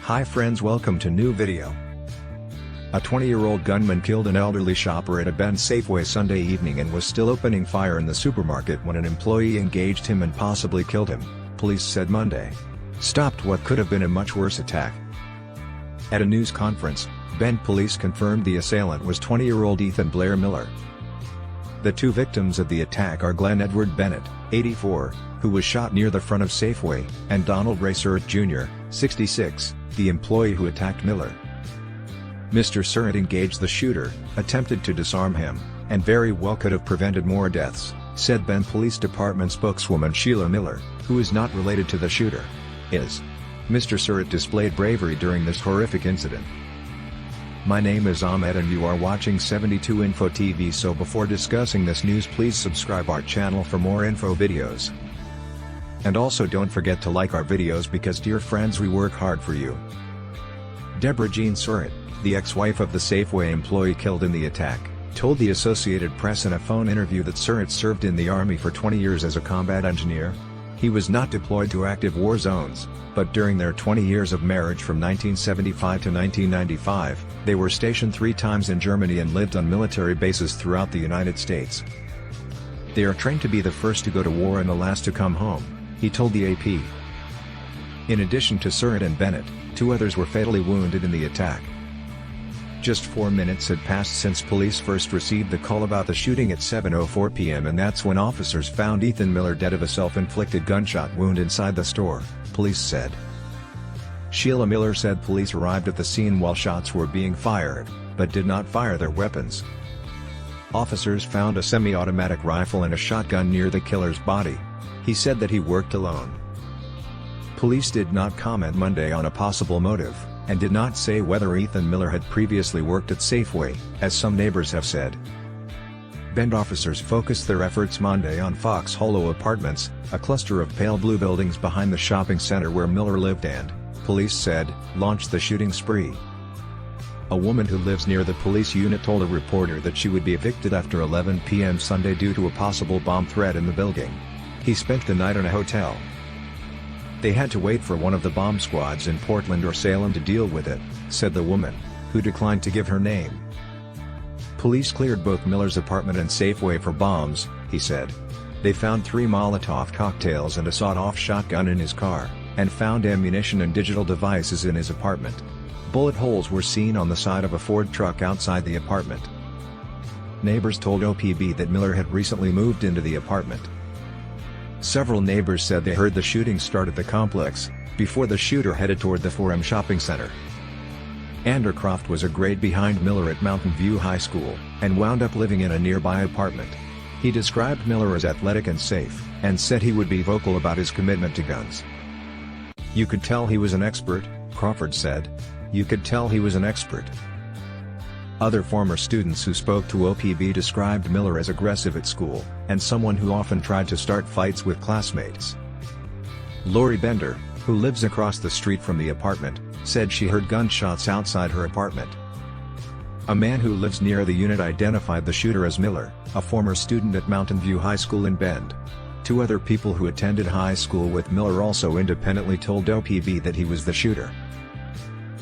Hi friends, welcome to new video. A 20-year-old gunman killed an elderly shopper at a Bend Safeway Sunday evening and was still opening fire in the supermarket when an employee engaged him and possibly killed him, police said Monday. Stopped what could have been a much worse attack. At a news conference, Bend police confirmed the assailant was 20-year-old Ethan Blair Miller. The two victims of the attack are Glenn Edward Bennett, 84, who was shot near the front of Safeway, and Donald Ray Surratt Jr., 66, the employee who attacked Miller. Mr. Surratt engaged the shooter, attempted to disarm him, and very well could have prevented more deaths, said Bend Police Department spokeswoman Sheila Miller, who is not related to the shooter. Mr. Surratt displayed bravery during this horrific incident. My name is Ahmed and you are watching 72 Info TV, so before discussing this news, please subscribe our channel for more info videos. And also don't forget to like our videos because, dear friends, we work hard for you. Deborah Jean Surratt, the ex-wife of the Safeway employee killed in the attack, told the Associated Press in a phone interview that Surratt served in the Army for 20 years as a combat engineer. He was not deployed to active war zones, but during their 20 years of marriage from 1975 to 1995, they were stationed 3 times in Germany and lived on military bases throughout the United States. They are trained to be the first to go to war and the last to come home, he told the AP. In addition to Surratt and Bennett, 2 others were fatally wounded in the attack. Just 4 minutes had passed since police first received the call about the shooting at 7:04 p.m. and that's when officers found Ethan Miller dead of a self-inflicted gunshot wound inside the store, police said. Sheila Miller said police arrived at the scene while shots were being fired, but did not fire their weapons. Officers found a semi-automatic rifle and a shotgun near the killer's body. He said that he worked alone. Police did not comment Monday on a possible motive, and did not say whether Ethan Miller had previously worked at Safeway, as some neighbors have said. Bend officers focused their efforts Monday on Fox Hollow Apartments, a cluster of pale blue buildings behind the shopping center where Miller lived and, police said, launched the shooting spree. A woman who lives near the police unit told a reporter that she would be evicted after 11 p.m. Sunday due to a possible bomb threat in the building. He spent the night in a hotel. They had to wait for one of the bomb squads in Portland or Salem to deal with it, said the woman, who declined to give her name. Police cleared both Miller's apartment and Safeway for bombs, he said. They found 3 Molotov cocktails and a sawed-off shotgun in his car, and found ammunition and digital devices in his apartment. Bullet holes were seen on the side of a Ford truck outside the apartment. Neighbors told OPB that Miller had recently moved into the apartment. Several neighbors said they heard the shooting start at the complex, before the shooter headed toward the Forum Shopping Center. Andercroft was a grade behind Miller at Mountain View High School, and wound up living in a nearby apartment. He described Miller as athletic and safe, and said he would be vocal about his commitment to guns. You could tell he was an expert, Crawford said. You could tell he was an expert. Other former students who spoke to OPB described Miller as aggressive at school, and someone who often tried to start fights with classmates. Lori Bender, who lives across the street from the apartment, said she heard gunshots outside her apartment. A man who lives near the unit identified the shooter as Miller, a former student at Mountain View High School in Bend. 2 other people who attended high school with Miller also independently told OPB that he was the shooter.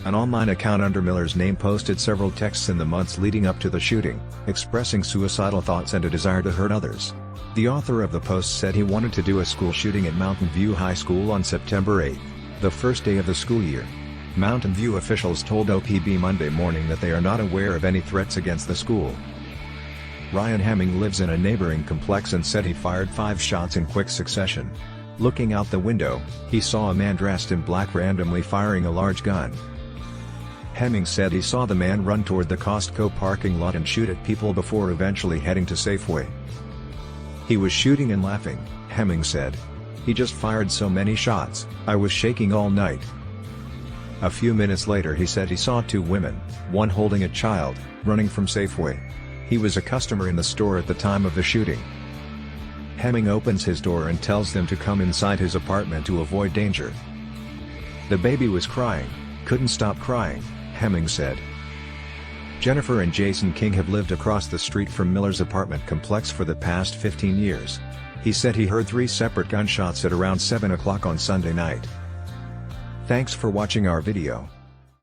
An online account under Miller's name posted several texts in the months leading up to the shooting, expressing suicidal thoughts and a desire to hurt others. The author of the post said he wanted to do a school shooting at Mountain View High School on September 8, the first day of the school year. Mountain View officials told OPB Monday morning that they are not aware of any threats against the school. Ryan Hemming lives in a neighboring complex and said he fired 5 shots in quick succession. Looking out the window, he saw a man dressed in black randomly firing a large gun. Hemming said he saw the man run toward the Costco parking lot and shoot at people before eventually heading to Safeway. He was shooting and laughing, Hemming said. He just fired so many shots, I was shaking all night. A few minutes later he said he saw 2 women, one holding a child, running from Safeway. He was a customer in the store at the time of the shooting. Hemming opens his door and tells them to come inside his apartment to avoid danger. The baby was crying, couldn't stop crying, Hemming said. Jennifer and Jason King have lived across the street from Miller's apartment complex for the past 15 years. He said he heard 3 separate gunshots at around 7 o'clock on Sunday night. Thanks for watching our video.